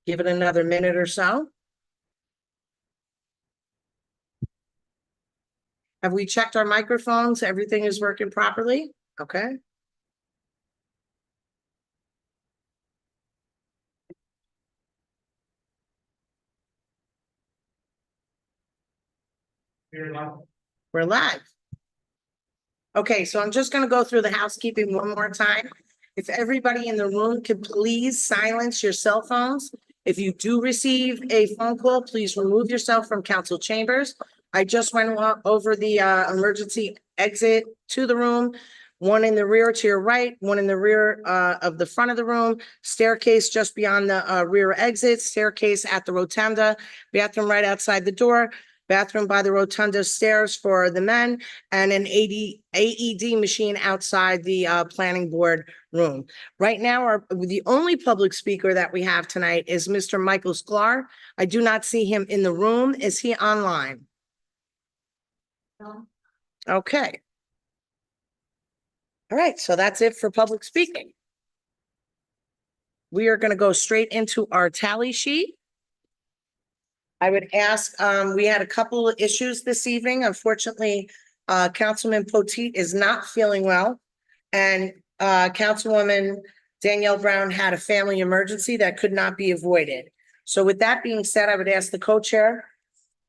Give it another minute or so. Have we checked our microphones? Everything is working properly? Okay. We're live. Okay, so I'm just gonna go through the housekeeping one more time. If everybody in the room could please silence your cell phones. If you do receive a phone call, please remove yourself from council chambers. I just went over the emergency exit to the room. One in the rear to your right, one in the rear of the front of the room, staircase just beyond the rear exit, staircase at the rotunda, bathroom right outside the door, bathroom by the rotunda stairs for the men, and an AED machine outside the planning board room. Right now, the only public speaker that we have tonight is Mr. Michael Sklar. I do not see him in the room. Is he online? No. Okay. All right, so that's it for public speaking. We are going to go straight into our tally sheet. I would ask, we had a couple of issues this evening. Unfortunately, Councilman Potteet is not feeling well. And Councilwoman Danielle Brown had a family emergency that could not be avoided. So with that being said, I would ask the co-chair,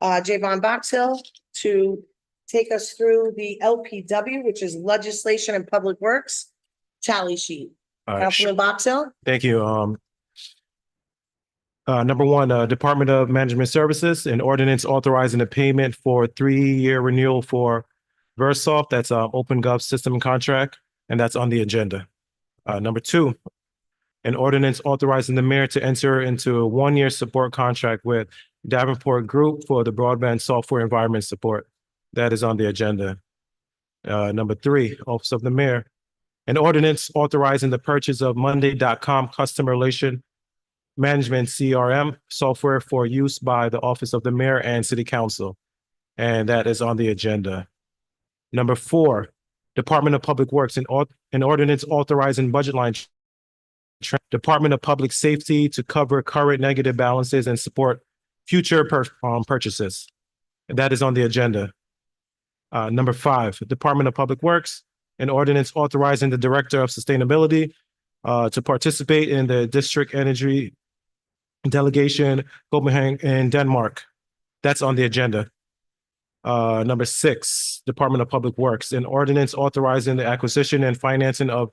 Javon Boxhill, to take us through the LPW, which is Legislation and Public Works tally sheet. Councilman Boxhill. Thank you. Number one, Department of Management Services, an ordinance authorizing the payment for 3-year renewal for Versoft. That's Open Gov system contract, and that's on the agenda. Number two, an ordinance authorizing the mayor to enter into a 1-year support contract with Davenport Group for the broadband software environment support. That is on the agenda. Number three, Office of the Mayor, an ordinance authorizing the purchase of Monday.com customer relation management CRM software for use by the Office of the Mayor and City Council. And that is on the agenda. Number four, Department of Public Works, an ordinance authorizing budget line Department of Public Safety to cover current negative balances and support future purchases. And that is on the agenda. Number five, Department of Public Works, an ordinance authorizing the Director of Sustainability to participate in the District Energy Delegation Copenhagen in Denmark. That's on the agenda. Number six, Department of Public Works, an ordinance authorizing the acquisition and financing of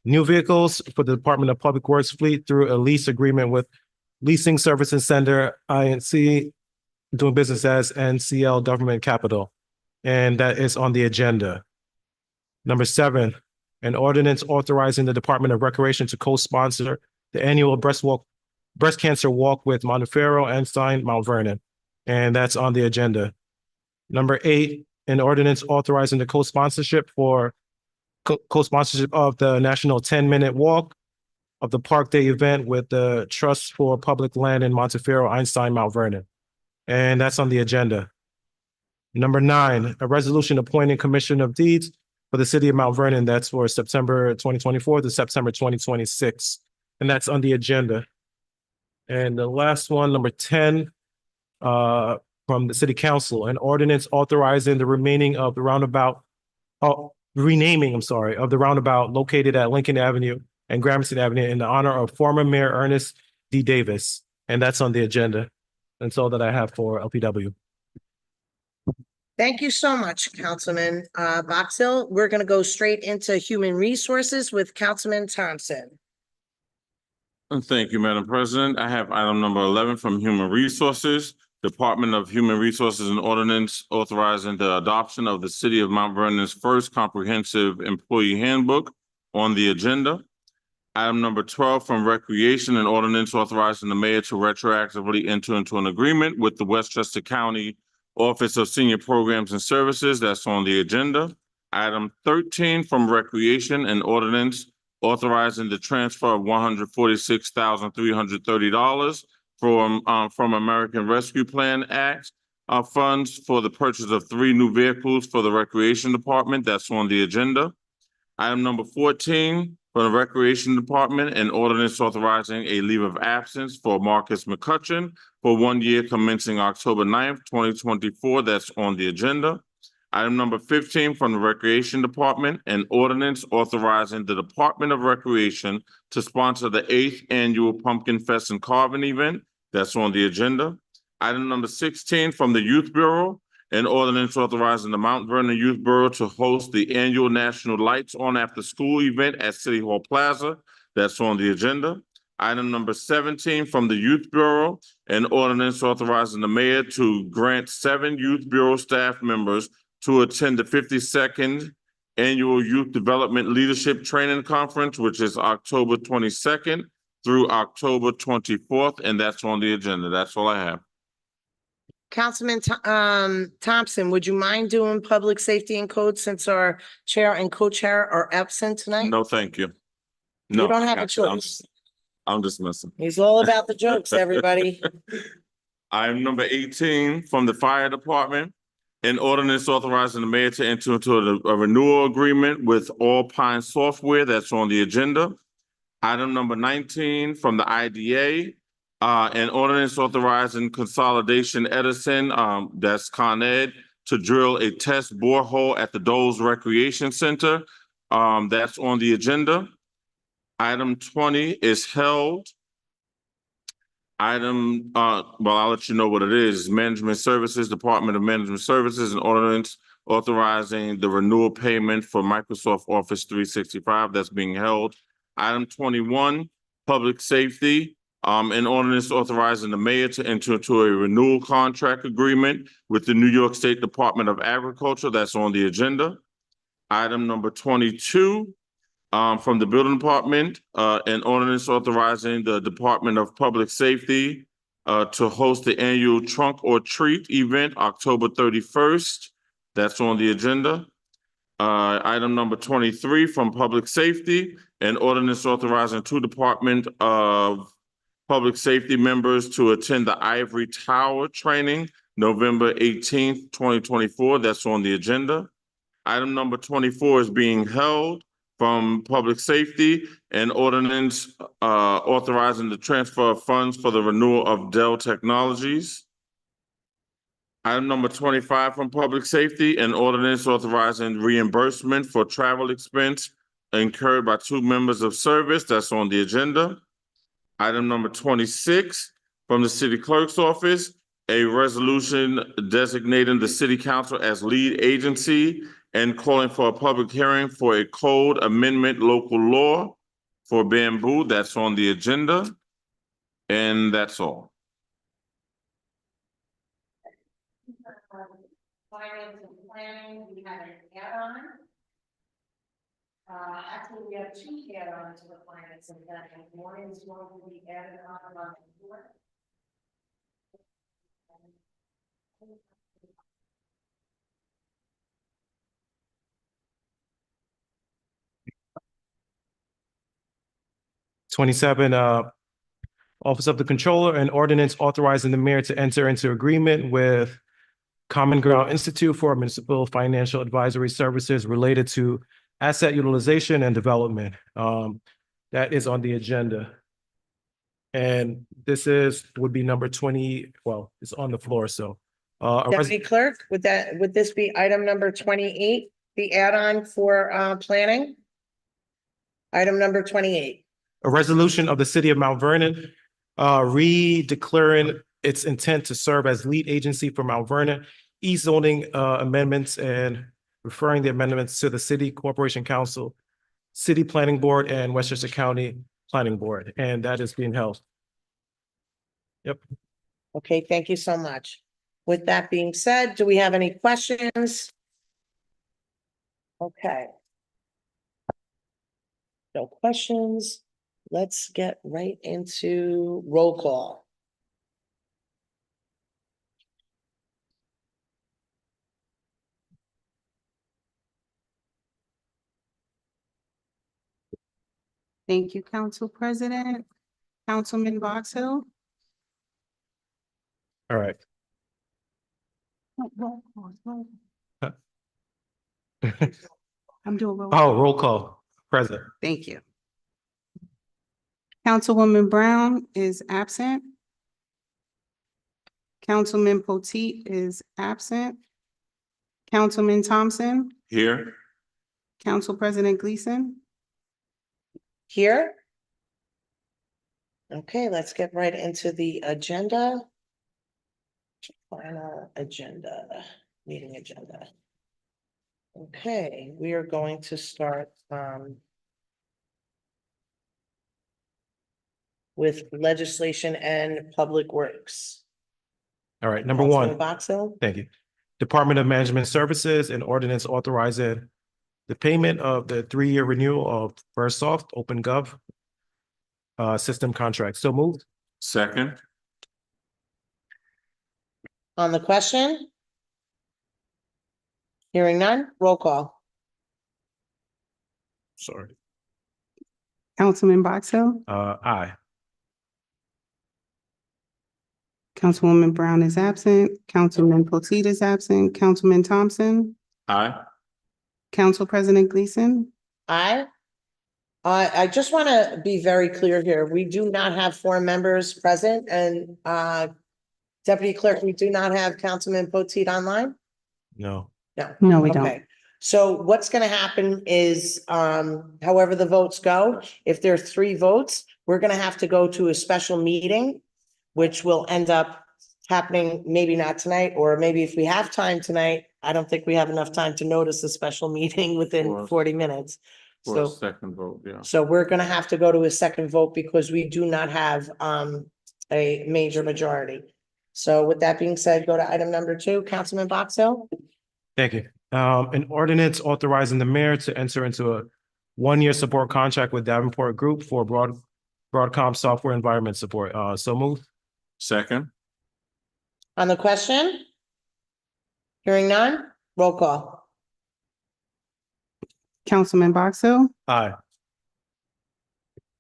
new vehicles for the Department of Public Works fleet through a lease agreement with Leasing Services Center, INC, doing business as NCL Government Capital. And that is on the agenda. Number seven, an ordinance authorizing the Department of Recreation to co-sponsor the annual breast cancer walk with Montefiore, Einstein, Mount Vernon. And that's on the agenda. Number eight, an ordinance authorizing the co-sponsorship of the National 10-Minute Walk of the Park Day event with the Trust for Public Land in Montefiore, Einstein, Mount Vernon. And that's on the agenda. Number nine, a resolution appointing Commission of Deeds for the City of Mount Vernon. That's for September 2024 to September 2026. And that's on the agenda. And the last one, number 10, from the City Council, an ordinance authorizing the renaming of the roundabout located at Lincoln Avenue and Gramercy Avenue in the honor of former Mayor Ernest D. Davis. And that's on the agenda. That's all that I have for LPW. Thank you so much, Councilman Boxhill. We're going to go straight into Human Resources with Councilman Thompson. Thank you, Madam President. I have item number 11 from Human Resources. Department of Human Resources and Ordinance authorizing the adoption of the City of Mount Vernon's first comprehensive employee handbook on the agenda. Item number 12 from Recreation, an ordinance authorizing the mayor to retroactively enter into an agreement with the Westchester County Office of Senior Programs and Services. That's on the agenda. Item 13 from Recreation, an ordinance authorizing the transfer of $146,330 from American Rescue Plan Act funds for the purchase of 3 new vehicles for the Recreation Department. That's on the agenda. Item number 14 from the Recreation Department, an ordinance authorizing a leave of absence for Marcus McCutcheon for 1 year commencing October 9th, 2024. That's on the agenda. Item number 15 from the Recreation Department, an ordinance authorizing the Department of Recreation to sponsor the 8th Annual Pumpkin Fest and Carving Event. That's on the agenda. Item number 16 from the Youth Bureau, an ordinance authorizing the Mount Vernon Youth Bureau to host the annual National Lights On After School event at City Hall Plaza. That's on the agenda. Item number 17 from the Youth Bureau, an ordinance authorizing the mayor to grant 7 Youth Bureau staff members to attend the 52nd Annual Youth Development Leadership Training Conference, which is October 22nd through October 24th, and that's on the agenda. That's all I have. Councilman Thompson, would you mind doing public safety and code since our chair and co-chair are absent tonight? No, thank you. You No, don't have a I'm choice. I'm dismissing. He's all about the jokes, everybody. Item number 18 from the Fire Department, an ordinance authorizing the mayor to enter into a renewal agreement with All Pine Software. That's on the agenda. Item number 19 from the IDA, an ordinance authorizing Consolidation Edison, that's Con Ed, to drill a test borehole at the Doles Recreation Center. That's on the agenda. Item 20 is held. Item, well, I'll let you know what it is. Management Services, Department of Management Services, an ordinance authorizing the renewal payment for Microsoft Office 365 that's being held. Item 21, Public Safety, an ordinance authorizing the mayor to enter into a renewal contract agreement with the New York State Department of Agriculture. That's on the agenda. Item number 22, from the Building Department, an ordinance authorizing the Department of Public Safety to host the annual Trunk or Treat event October 31st. That's on the agenda. Item number 23 from Public Safety, an ordinance authorizing 2 Department of Public Safety members to attend the Ivory Tower training November 18th, 2024. That's on the agenda. Item number 24 is being held from Public Safety, an ordinance authorizing the transfer of funds for the renewal of Dell Technologies. Item number 25 from Public Safety, an ordinance authorizing reimbursement for travel expense incurred by 2 members of service. That's on the agenda. Item number 26 from the City Clerk's Office, a resolution designating the City Council as lead agency and calling for a public hearing for a code amendment local law for bamboo. That's on the agenda. And that's all. Finance and planning, we have an add-on. Actually, we have 2 add-ons to the finance and planning. One is going to be added on the board. '27, Office of the Controller, an ordinance authorizing the mayor to enter into agreement with Common Ground Institute for Municipal Financial Advisory Services related to asset utilization and development. That is on the agenda. And this would be number 20, well, it's on the floor, so. Deputy Clerk, would this be item number 28, the add-on for planning? Item number 28. A resolution of the City of Mount Vernon, re-declaring its intent to serve as lead agency for Mount Vernon, e-zoning amendments and referring the amendments to the City Corporation Council, City Planning Board, and Westchester County Planning Board, and that is being held. Yep. Okay, thank you so much. With that being said, do we have any questions? Okay. No questions. Let's get right into roll call. Thank you, Council President. Councilman Box Hill. All right. Roll call. I'm doing roll. Oh, roll call, present. Thank you. Councilwoman Brown is absent. Councilman Potteet is absent. Councilman Thompson, Here. Council President Gleason. Here. Okay, let's get right into the agenda. Final agenda, meeting agenda. Okay, we are going to start with legislation and public works. All right, number Councilman one. Box Hill? Thank you. Department of Management Services and ordinance authorizing the payment of the 3-year renewal of Versoft OpenGov system contract. So moved. Second. On the question? Hearing none, roll call. Sorry. Councilman Box Hill, Aye. Councilwoman Brown is absent. Councilman Potteet is absent. Councilman Thompson, Aye. Council President Gleason. Aye. I just want to be very clear here. We do not have 4 members present and Deputy Clerk, we do not have Councilman Potteet online? No. No, we don't. Okay, so what's gonna happen is, however the votes go, if there are 3 votes, we're gonna have to go to a special meeting, which will end up happening, maybe not tonight, or maybe if we have time tonight, I don't think we have enough time to notice a special meeting within Or- 40 minutes. For a So, second vote, yeah. so we're gonna have to go to a second vote because we do not have, a major majority. So with that being said, go to item number 2, Councilman Box Hill. Thank you. An ordinance authorizing the mayor to enter into a 1-year support contract with Davenport Group for Broadcom software environment support. So moved. Second. On the question? Hearing none, roll call. Councilman Box Hill, Aye.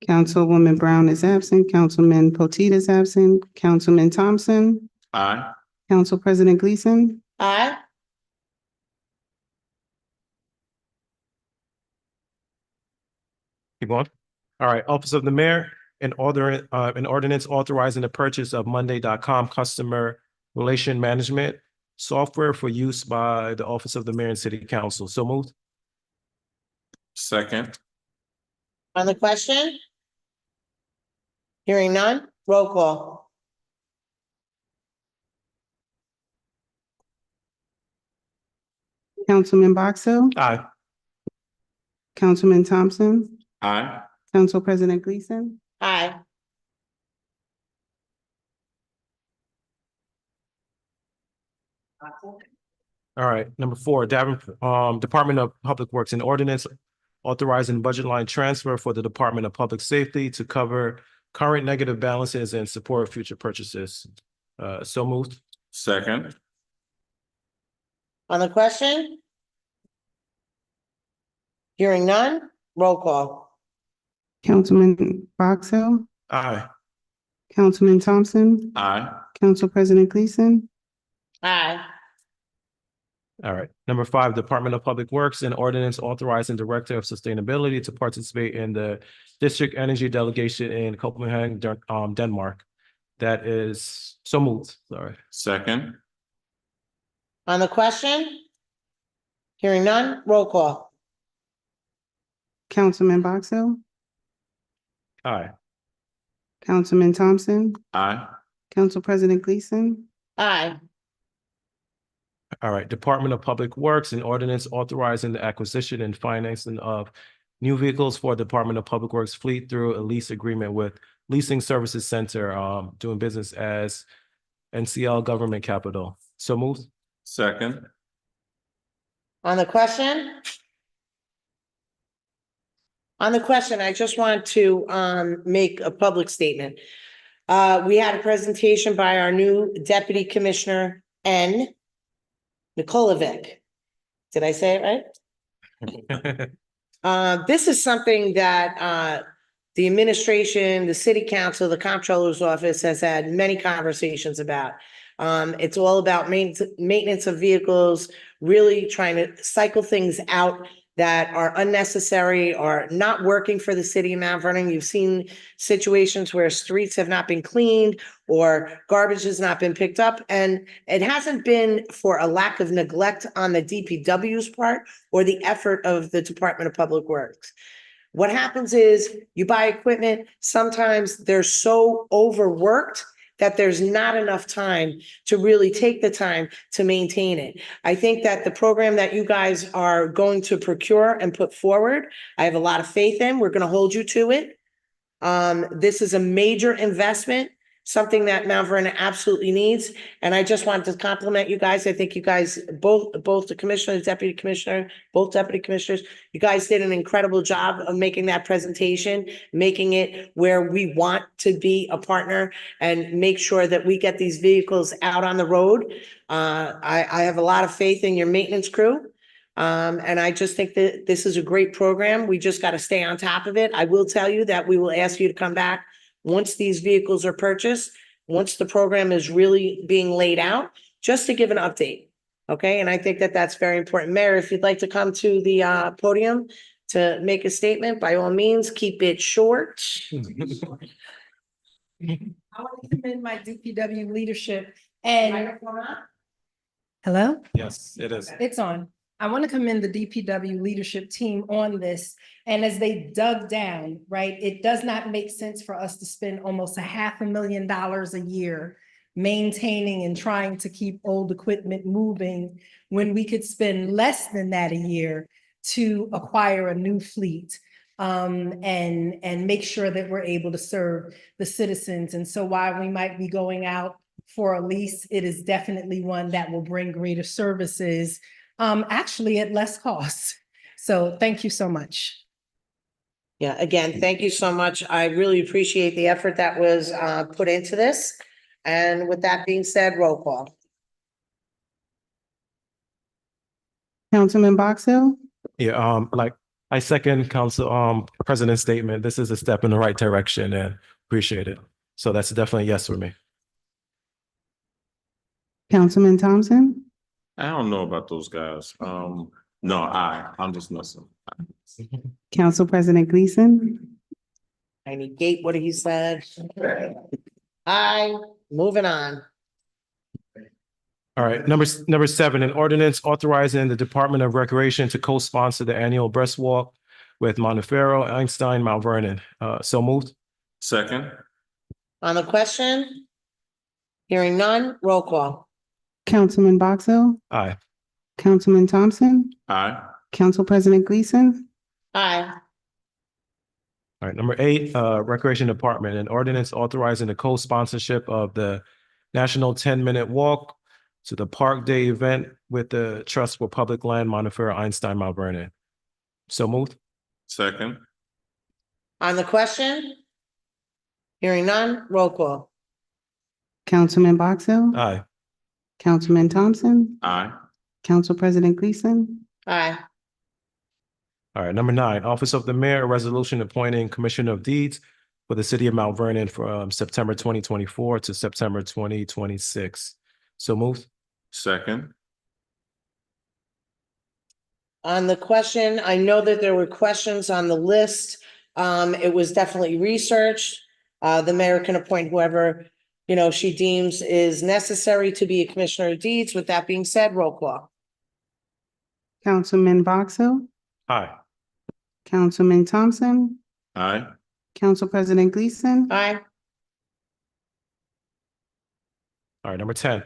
Councilwoman Brown is absent. Councilman Potteet is absent. Councilman Thompson, Aye. Council President Gleason. Aye. Keep going. All right, Office of the Mayor, an ordinance authorizing the purchase of Monday.com customer relation management software for use by the Office of the Mayor and City Council. So moved. Second. On the question? Hearing none, roll call. Councilman Box Hill, Aye. Councilman Thompson, Aye. Council President Gleason. Aye. All right, number 4, Department of Public Works and Ordinance authorizing budget line transfer for the Department of Public Safety to cover current negative balances and support future purchases. So moved. Second. On the question? Hearing none, roll call. Councilman Box Hill, Aye. Councilman Thompson, Aye. Council President Gleason. Aye. All right. Number 5, Department of Public Works and Ordinance authorizing Director of Sustainability to participate in the District Energy Delegation in Copenhagen, Denmark. That is so moved. Sorry. Second. On the question? Hearing none, roll call. Councilman Box Hill, Aye. Councilman Thompson, Aye. Council President Gleason. Aye. All right. Department of Public Works and Ordinance authorizing the acquisition and financing of new vehicles for Department of Public Works fleet through a lease agreement with Leasing Services Center, doing business as NCL Government Capital. So moved. Second. On the question? On the question, I just want to make a public statement. We had a presentation by our new Deputy Commissioner N. Nikolovic. Did I say it right? This is something that the administration, the city council, the comptroller's office has had many conversations about. It's all about maintenance of vehicles, really trying to cycle things out that are unnecessary or not working for the city of Mount Vernon. You've seen situations where streets have not been cleaned or garbage has not been picked up. And it hasn't been for a lack of neglect on the DPW's part or the effort of the Department of Public Works. What happens is you buy equipment, sometimes they're so overworked that there's not enough time to really take the time to maintain it. I think that the program that you guys are going to procure and put forward, I have a lot of faith in. We're going to hold you to it. This is a major investment, something that Mount Vernon absolutely needs. And I just wanted to compliment you guys. I think you guys, both the commissioner, the deputy commissioner, both deputy commissioners, you guys did an incredible job of making that presentation, making it where we want to be a partner and make sure that we get these vehicles out on the road. I have a lot of faith in your maintenance crew. And I just think that this is a great program. We just got to stay on top of it. I will tell you that we will ask you to come back once these vehicles are purchased, once the program is really being laid out, just to give an update. Okay, and I think that that's very important. Mayor, if you'd like to come to the podium to make a statement, by all means, keep it short. I want to commend my DPW leadership and, hello? Yes, it is. It's on. I want to commend the DPW leadership team on this. And as they dug down, right, it does not make sense for us to spend almost $500,000 a year maintaining and trying to keep old equipment moving when we could spend less than that a year to acquire a new fleet. And make sure that we're able to serve the citizens. And so while we might be going out for a lease, it is definitely one that will bring greater services, actually at less cost. So thank you so much. Yeah, again, thank you so much. I really appreciate the effort that was put into this. And with that being said, roll call. Councilman Box Hill, Yeah, I second Council President's statement. This is a step in the right direction and appreciate it. So that's definitely a yes for me. Councilman Thompson, I don't know about those guys. No, I'm just messing. Council President Gleason, I negate what he said. Aye, moving on. All right, number 7, an ordinance authorizing the Department of Recreation to co-sponsor the annual breast walk with Montefiore, Einstein, Mount Vernon. So moved. Second, On the question? Hearing none, roll call. Councilman Box Hill, Aye. Councilman Thompson, aye. Council President Gleason, Aye. All right, number 8, Recreation Department, an ordinance authorizing the co-sponsorship of the National 10-Minute Walk to the Park Day event with the Trust for Public Land, Montefiore, Einstein, Mount Vernon. So moved. Second, On the question? Hearing none, roll call. Councilman Box Hill, Aye. Councilman Thompson, aye. Council President Gleason, Aye. All right, number 9, Office of the Mayor, a resolution appointing Commissioner of Deeds for the City of Mount Vernon from September 2024 to September 2026. So moved. Second, On the question, I know that there were questions on the list. It was definitely researched. The mayor can appoint whoever, she deems is necessary to be a commissioner of deeds. With that being said, roll call. Councilman Box Hill, Aye. Councilman Thompson, aye. Council President Gleason, Aye. All right, number 10,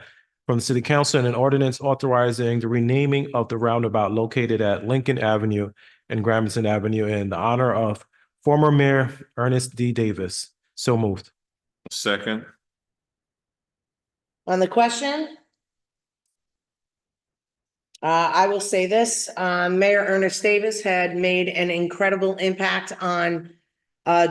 from the City Council, an ordinance authorizing the renaming of the roundabout located at Lincoln Avenue and Gramerton Avenue in the honor of former Mayor Ernest D. Davis. So moved. Second, On the question? I will say this, Mayor Ernest Davis had made an incredible impact on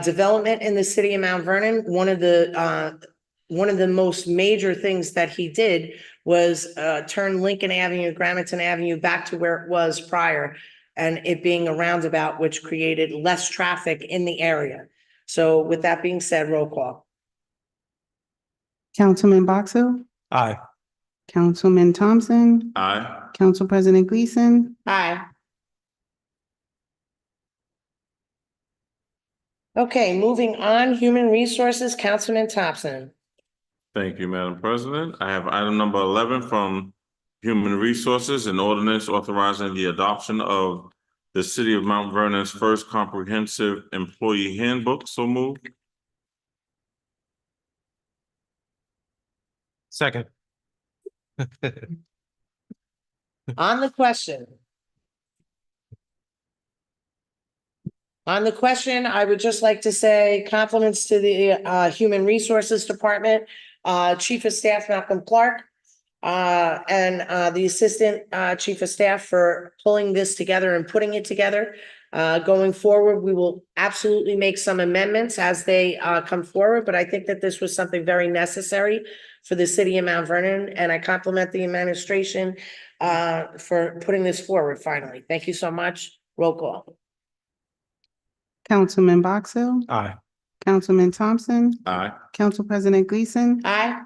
development in the city of Mount Vernon. One of the most major things that he did was turn Lincoln Avenue, Gramerton Avenue back to where it was prior, and it being a roundabout, which created less traffic in the area. So with that being said, roll call. Councilman Box Hill, Aye. Councilman Thompson, aye. Council President Gleason, Aye. Okay, moving on, Human Resources, Councilman Thompson. Thank you, Madam President. I have item number 11 from Human Resources, an ordinance authorizing the adoption of the City of Mount Vernon's first comprehensive employee handbook. So moved. Second. On the question. On the question, I would just like to say compliments to the Human Resources Department, Chief of Staff Malcolm Clark, and the Assistant Chief of Staff for pulling this together and putting it together. Going forward, we will absolutely make some amendments as they come forward, but I think that this was something very necessary for the city of Mount Vernon, and I compliment the administration for putting this forward finally. Thank you so much. Roll call. Councilman Box Hill, Aye. Councilman Thompson, Aye. Council President Gleason, Aye.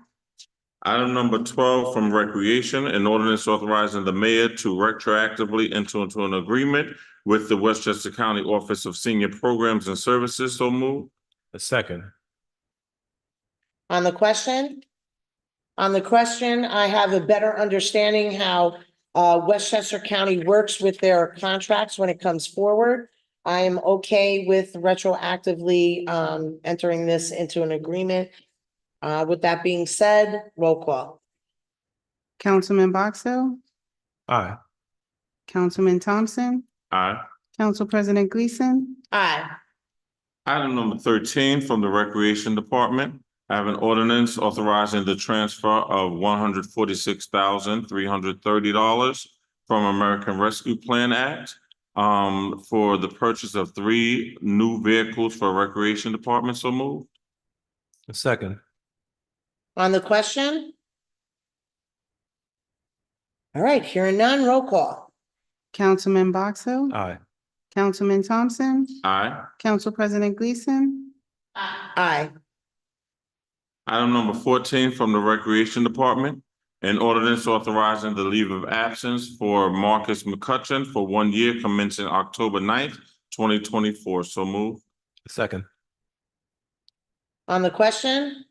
Item number 12 from Recreation, an ordinance authorizing the mayor to retroactively enter into an agreement with the Westchester County Office of Senior Programs and Services. So moved. A second. On the question? On the question, I have a better understanding how Westchester County works with their contracts when it comes forward. I am okay with retroactively entering this into an agreement. With that being said, roll call. Councilman Box Hill, Aye. Councilman Thompson, Aye. Council President Gleason, Aye. Item number 13 from the Recreation Department. I have an ordinance authorizing the transfer of $146,330 from American Rescue Plan Act for the purchase of 3 new vehicles for Recreation Department. So moved. A second. On the question? All right, hearing none, roll call. Councilman Box Hill, Aye. Councilman Thompson, Aye. Council President Gleason, Aye. Item number 14 from the Recreation Department, an ordinance authorizing the leave of absence for Marcus McCutcheon for 1 year commencing October 9th, 2024. So moved. A second. On the question?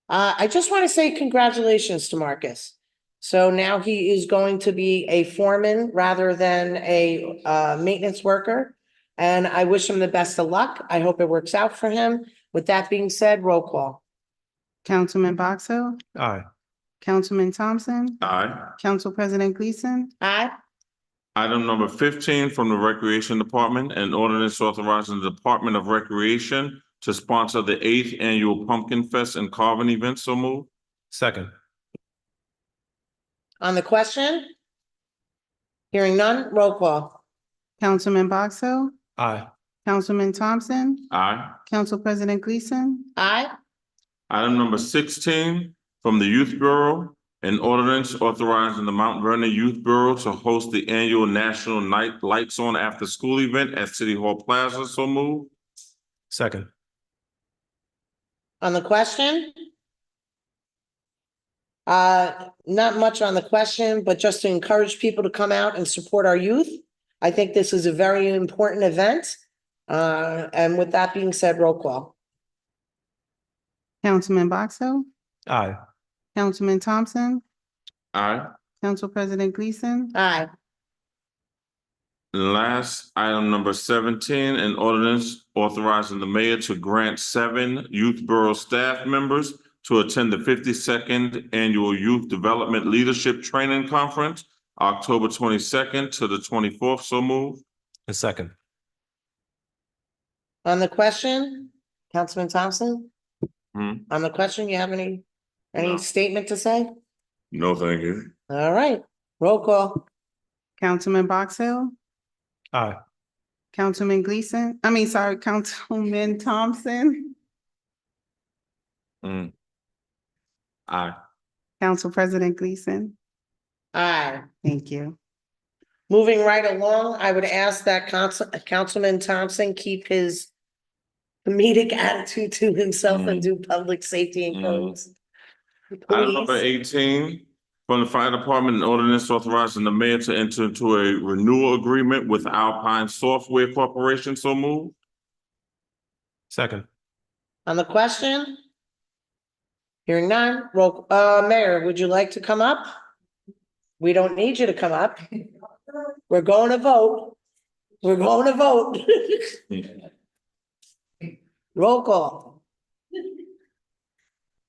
I just want to say congratulations to Marcus. So now he is going to be a foreman rather than a maintenance worker. And I wish him the best of luck. I hope it works out for him. With that being said, roll call. Councilman Box Hill, Aye. Councilman Thompson, Aye. Council President Gleason, Aye. Item number 15 from the Recreation Department, an ordinance authorizing the Department of Recreation to sponsor the 8th Annual Pumpkin Fest and Carving Event. So moved. Second. On the question? Hearing none, roll call. Councilman Box Hill, Aye. Councilman Thompson, Aye. Council President Gleason, Aye. Item number 16 from the Youth Bureau, an ordinance authorizing the Mount Vernon Youth Bureau to host the annual National Night Lights On After School event at City Hall Plaza. So moved. Second. On the question? Not much on the question, but just to encourage people to come out and support our youth. I think this is a very important event. And with that being said, roll call. Councilman Box Hill, Aye. Councilman Thompson, Aye. Council President Gleason, Aye. Last item number 17, an ordinance authorizing the mayor to grant 7 Youth Bureau staff members to attend the 52nd Annual Youth Development Leadership Training Conference, October 22nd to the 24th. So moved. A second. On the question, Councilman Thompson? Hmm. On the question, you have any No. statement to say? No, thank you. All right, roll call. Councilman Box Hill, Aye. Councilman Gleason, Councilman Thompson, Mm. Aye. Council President Gleason. Aye. Thank you. Moving right along, I would ask that Councilman Thompson keep his comedic attitude to himself and do public safety and codes. Item number Please. 18, from the Fire Department, an ordinance authorizing the mayor to enter into a renewal agreement with Alpine Software Corporation. So moved. Second. On the question? Hearing none, Mayor, would you like to come up? We don't need you to come up. We're going to vote. We're going to vote. Roll call.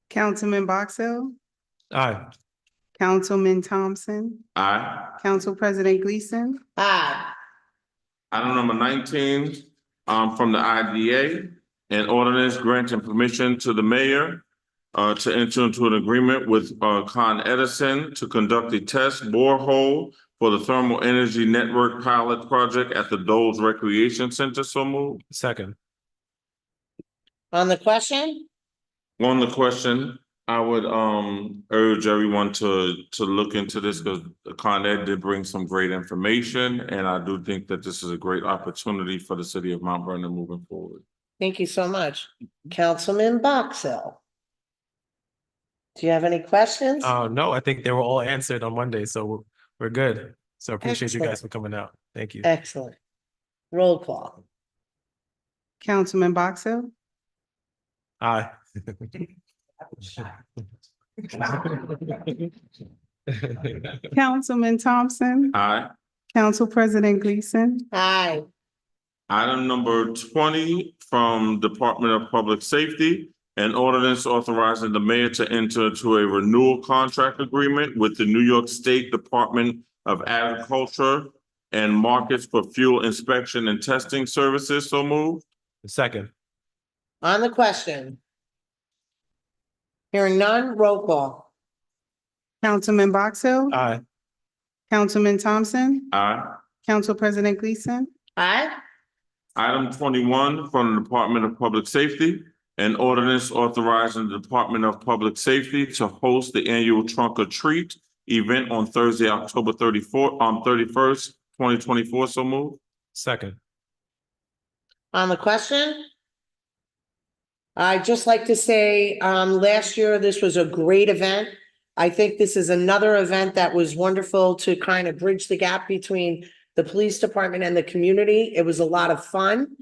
Councilman Box Hill, Aye. Councilman Thompson, Aye. Council President Gleason, Aye. Item number 19, from the IDA, an ordinance granting permission to the mayor to enter into an agreement with Con Edison to conduct a test borehole for the thermal energy network pilot project at the Doles Recreation Center. So moved. Second. On the question? On the question, I would urge everyone to look into this because Con Ed did bring some great information, and I do think that this is a great opportunity for the city of Mount Vernon moving forward. Thank you so much. Councilman Box Hill. Do you have any questions? No, I think they were all answered on Monday, so we're good. So appreciate you guys for coming out. Thank you. Excellent. Roll call. Councilman Box Hill, Aye. Councilman Thompson, Aye. Council President Gleason, Aye. Item number 20 from Department of Public Safety, an ordinance authorizing the mayor to enter into a renewal contract agreement with the New York State Department of Agriculture and Markets for fuel inspection and testing services. So moved. Second. On the question? Hearing none, roll call. Councilman Box Hill, Aye. Councilman Thompson, Aye. Council President Gleason, Aye. Item 21 from the Department of Public Safety, an ordinance authorizing the Department of Public Safety to host the annual Trunk or Treat event on Thursday, October 31st, 2024. So moved. Second. On the question? I'd just like to say, last year, this was a great event. I think this is another event that was wonderful to kind of bridge the gap between the police department and the community. It was a lot of fun.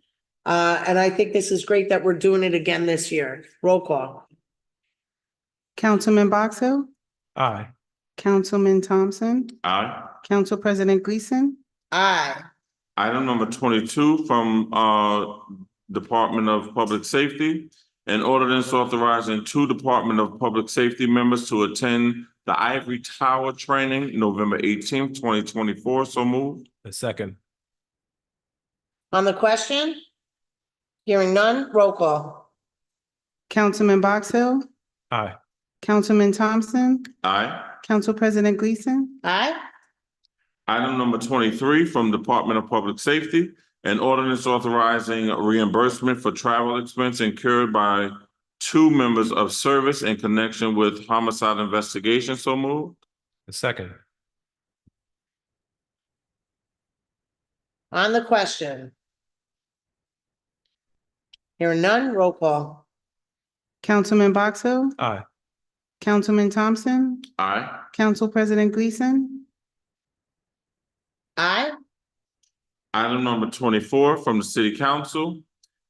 And I think this is great that we're doing it again this year. Roll call. Councilman Box Hill, Aye. Councilman Thompson, Aye. Council President Gleason, Aye. Item number 22 from Department of Public Safety, an ordinance authorizing 2 Department of Public Safety members to attend the Ivory Tower training November 18th, 2024. So moved. Second. On the question? Hearing none, roll call. Councilman Box Hill, Aye. Councilman Thompson, Aye. Council President Gleason, Aye. Item number 23 from Department of Public Safety, an ordinance authorizing reimbursement for travel expense incurred by 2 members of service in connection with homicide investigation. So moved. Second. On the question? Hearing none, roll call. Councilman Box Hill, Aye. Councilman Thompson, Aye. Council President Gleason, Aye. Item number 24 from the City Council,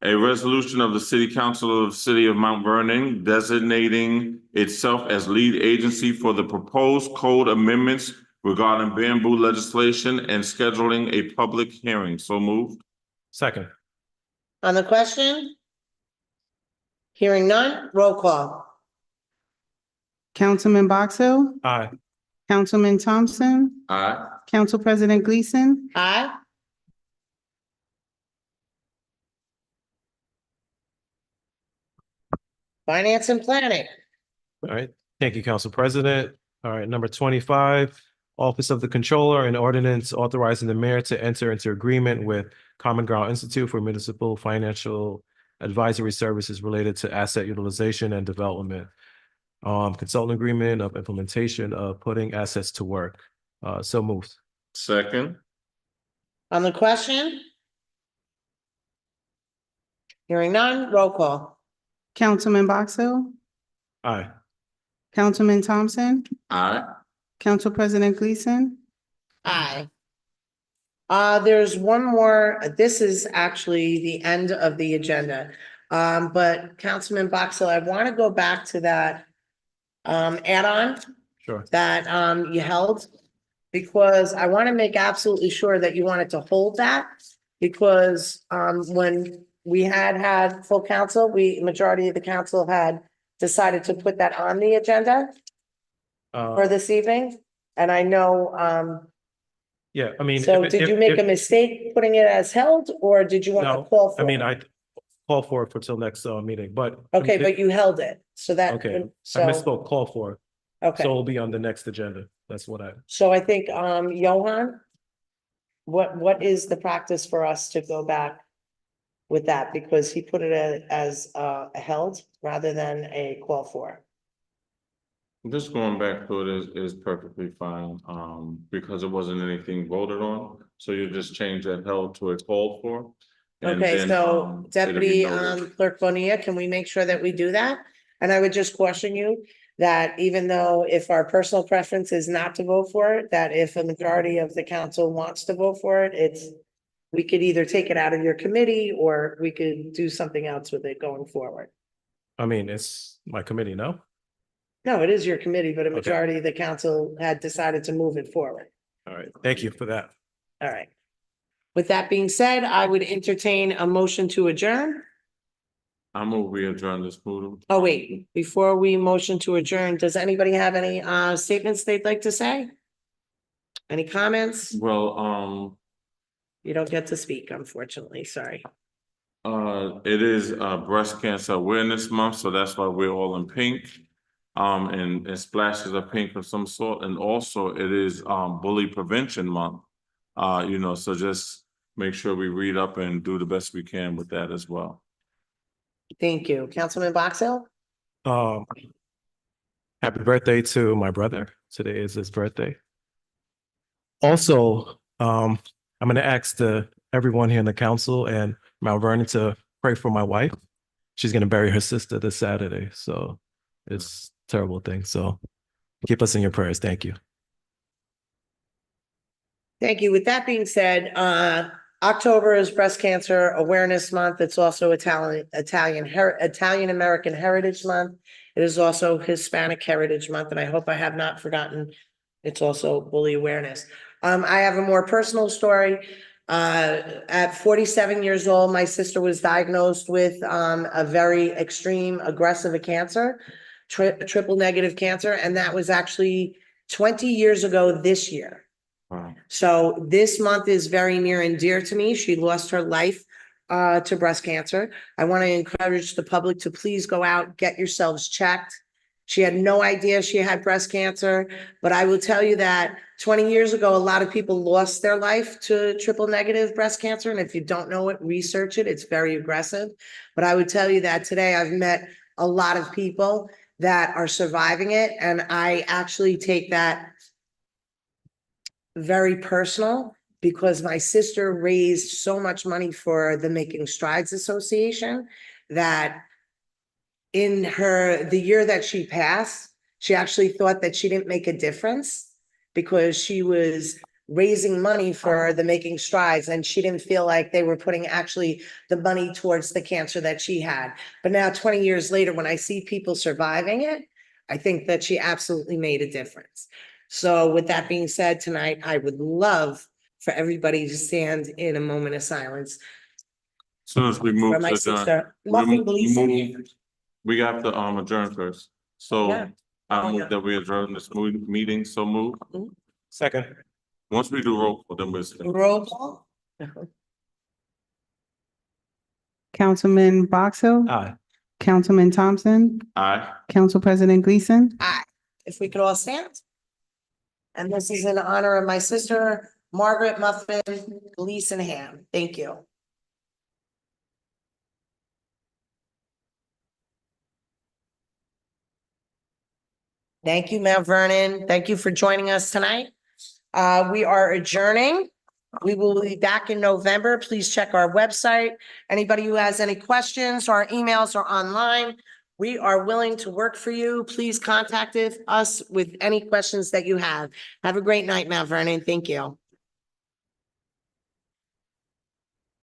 a resolution of the City Council of the City of Mount Vernon designating itself as lead agency for the proposed code amendments regarding bamboo legislation and scheduling a public hearing. So moved. Second. On the question? Hearing none, roll call. Councilman Box Hill, Aye. Councilman Thompson, Aye. Council President Gleason, Aye. Finance and planning. All right. Thank you, Council President. All right, number 25, Office of the Controller, an ordinance authorizing the mayor to enter into agreement with Common Ground Institute for municipal financial advisory services related to asset utilization and development. Consultant agreement of implementation of putting assets to work. So moved. Second. On the question? Hearing none, roll call. Councilman Box Hill, Aye. Councilman Thompson, Aye. Council President Gleason, Aye. There's one more. This is actually the end of the agenda. But Councilman Boxell, I want to go back to that add-on Sure. that you held. Because I want to make absolutely sure that you wanted to hold that. Because when we had full council, majority of the council had decided to put that on the agenda for this evening. And I know, Yeah, I mean. so if- did you if- make a if- mistake putting it as held, or did you want to No, call for I mean, it? I call for it for till next meeting, but. Okay, but you held it, so that. Okay, I So, misspoke, call for it. So okay, it'll be on the next agenda. That's what I, so I think, Johan, what is the practice for us to go back with that? Because he put it as held rather than a call for. Just going back to it is perfectly fine, because it wasn't anything voted on, so you just change that held to a called for. and Okay, then, so it'll be Deputy noted. Clerk Bonilla, can we make sure that we do that? And I would just caution you that even though if our personal preference is not to vote for it, that if a majority of the council wants to vote for it, we could either take it out of your committee or we could do something else with it going forward. I mean, it's my committee, no? No, it is your committee, but a Okay. majority of the council had decided to move it forward. All right, thank you for that. All right. With that being said, I would entertain a motion to adjourn. I'm gonna re-adjourn this meeting. Oh, wait, before we motion to adjourn, does anybody have any statements they'd like to say? Any comments? Well, You don't get to speak, unfortunately, sorry. it is Breast Cancer Awareness Month, so that's why we're all in pink. And splashes of pink of some sort, and also it is Bully Prevention Month. So just make sure we read up and do the best we can with that as well. Thank you. Councilman Boxell? Happy birthday to my brother. Today is his birthday. Also, I'm gonna ask everyone here in the council and Mount Vernon to pray for my wife. She's gonna bury her sister this Saturday, so it's a terrible thing. So keep us in your prayers. Thank you. Thank you. With that being said, October is Breast Cancer Awareness Month. It's also Italian American Heritage Month. It is also Hispanic Heritage Month, and I hope I have not forgotten. It's also bully awareness. I have a more personal story. At 47 years old, my sister was diagnosed with a very extreme aggressive cancer, triple negative cancer, and that was actually 20 years ago this year. Wow. So this month is very near and dear to me. She lost her life to breast cancer. I want to encourage the public to please go out, get yourselves checked. She had no idea she had breast cancer, but I will tell you that 20 years ago, a lot of people lost their life to triple negative breast cancer. And if you don't know it, research it. It's very aggressive. But I would tell you that today I've met a lot of people that are surviving it. And I actually take that very personal because my sister raised so much money for the Making Strides Association that in the year that she passed, she actually thought that she didn't make a difference because she was raising money for the Making Strides and she didn't feel like they were putting actually the money towards the cancer that she had. But now 20 years later, when I see people surviving it, I think that she absolutely made a difference. So with that being said, tonight, I would love for everybody to stand in a moment of silence As soon as we for move my to adjourn, sister. we Muffin Gleason. move- we have to adjourn first. So Yeah. I Oh, yeah. move that we adjourn this meeting, so move. Second. Once we do roll call, then we'll. Roll call. Councilman Boxell, Aye. Councilman Thompson, Aye. Council President Gleason. If we could all stand. And this is in honor of my sister, Margaret Muffin Gleason Ham. Thank you. Thank you, Mount Vernon. Thank you for joining us tonight. We are adjourning. We will be back in November. Please check our website. Anybody who has any questions, our emails are online. We are willing to work for you. Please contact us with any questions that you have. Have a great night, Mount Vernon. Thank you.